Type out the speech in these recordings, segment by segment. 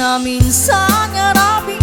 nga minsan nga rabi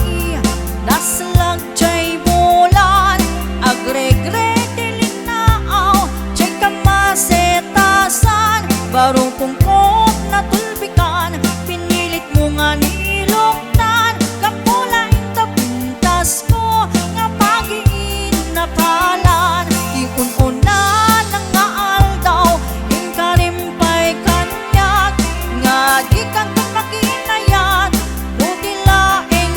naslag chay bulan agregre dilinaaw chay kamasetasan barong pungkot na tulbikan pinilit mo nga niluktan kapulain tapintas ko nga pagiin na palan iununan ng nga aldaw ingkarimpay kanyag nga di kang kapakinayat nutilaing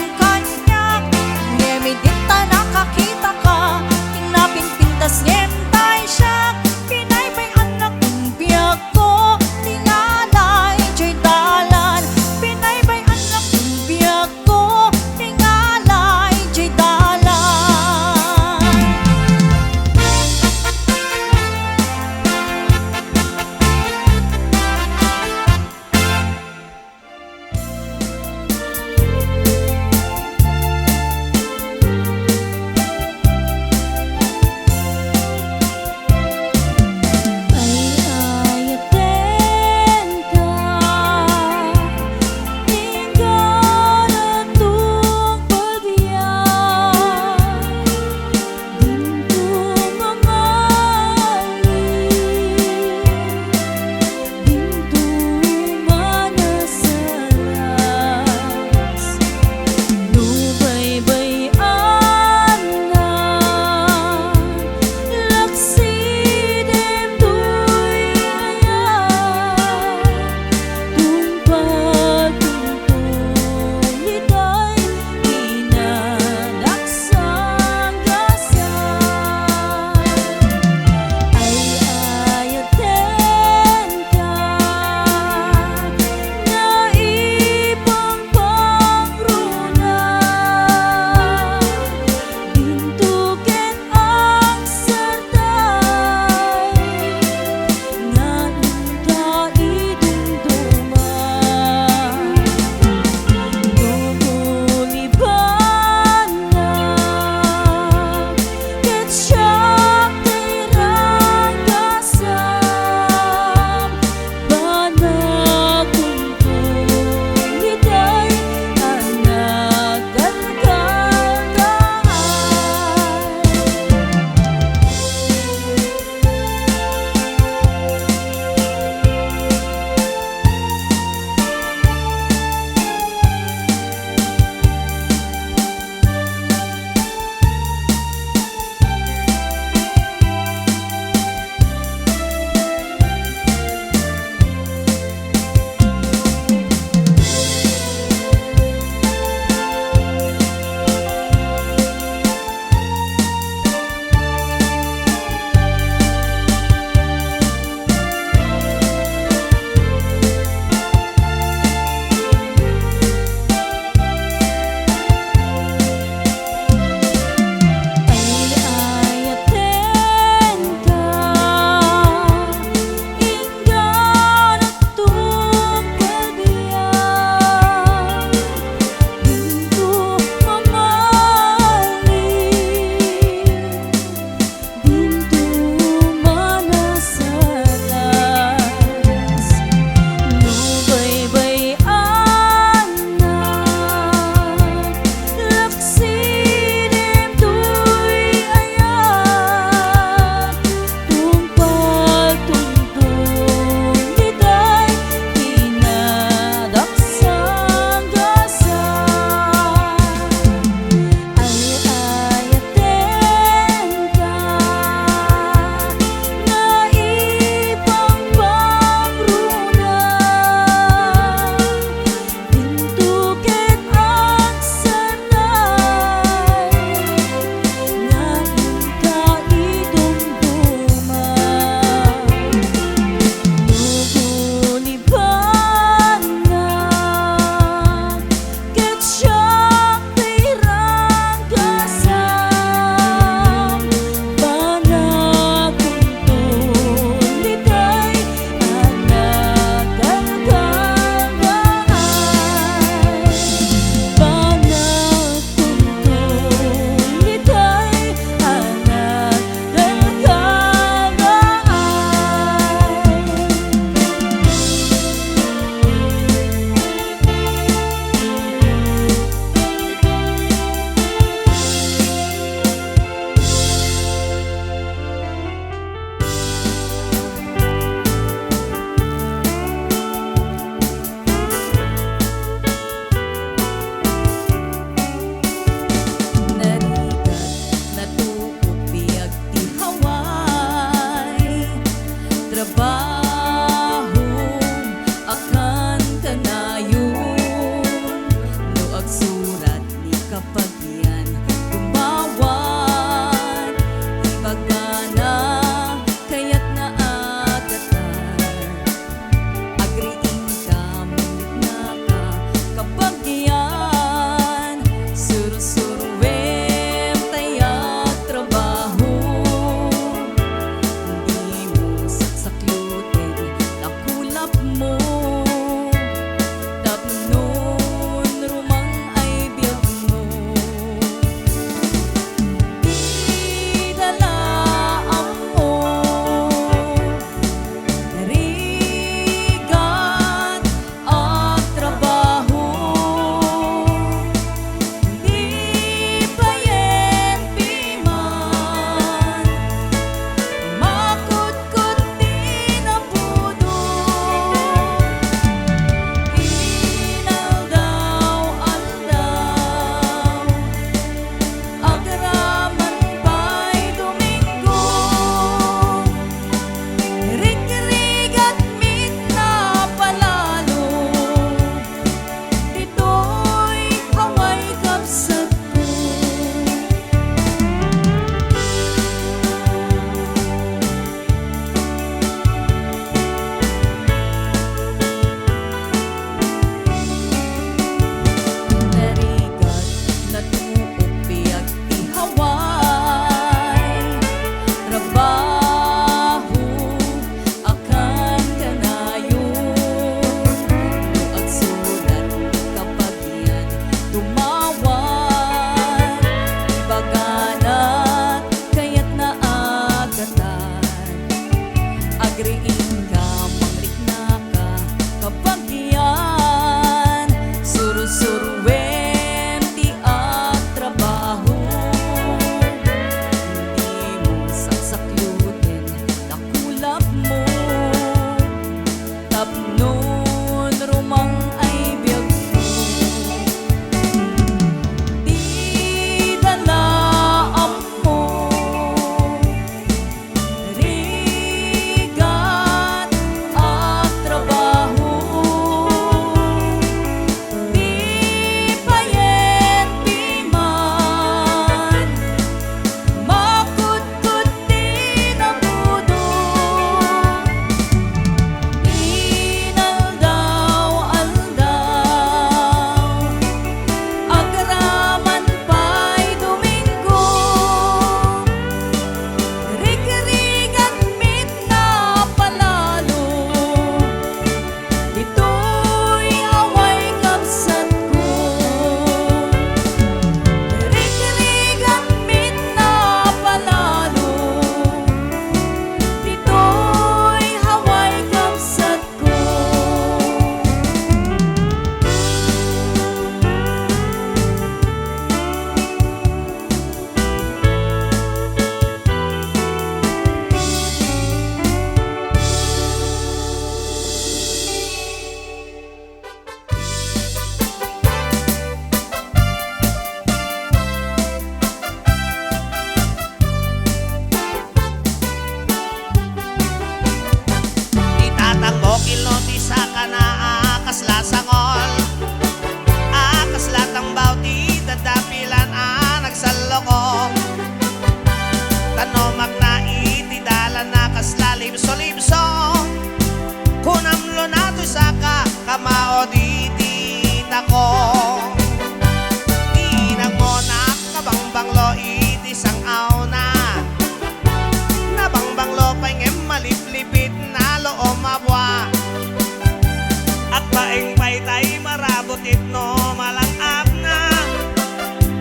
marabutit no malangap na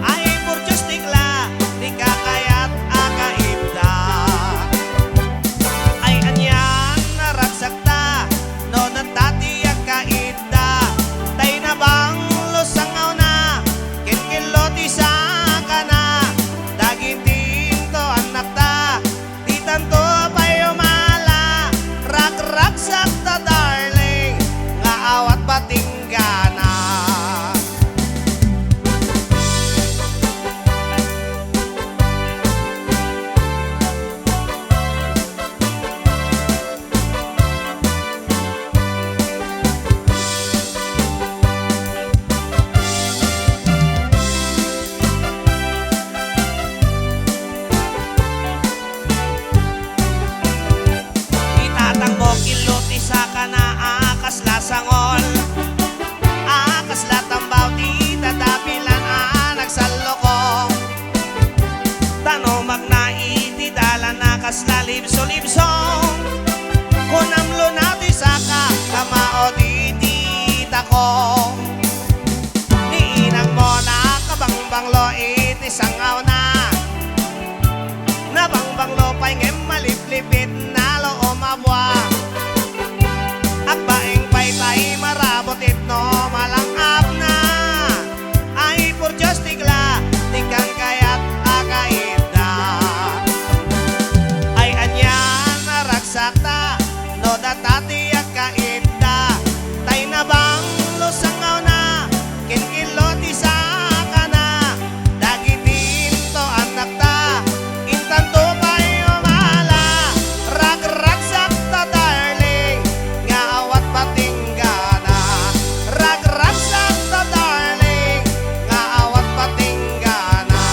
ay purchos tikla di kakayat akaibda ay anyan naragsakta no natatiyak kaida tay na bang lusangaw na kinkiloti sa kana dagitin to anak ta di tanto payumala rak sakta darling nga awat patinggana itatangbok iloti sa kana akas lasangol akas latambaw di tatapilan nagsaloko tano magnai di dala nakas lalibso-libsong kunamlo na di saka kamao di tita ko niinang mo na kabangbanglo iti sangaw na nabangbanglo pa'y ngem maliplipit na lo umabwa akbaing pa'y tay marabutit no malangap na ay purchos tigla tingkang kayat akaida ay anyan naragsakta no datatiyak kaida tay na bang lusangaw na kinkiloti sa kana dagitin to anak ta intan to payumala rag sakta darling nga awat patinggana rag sakta darling nga awat patinggana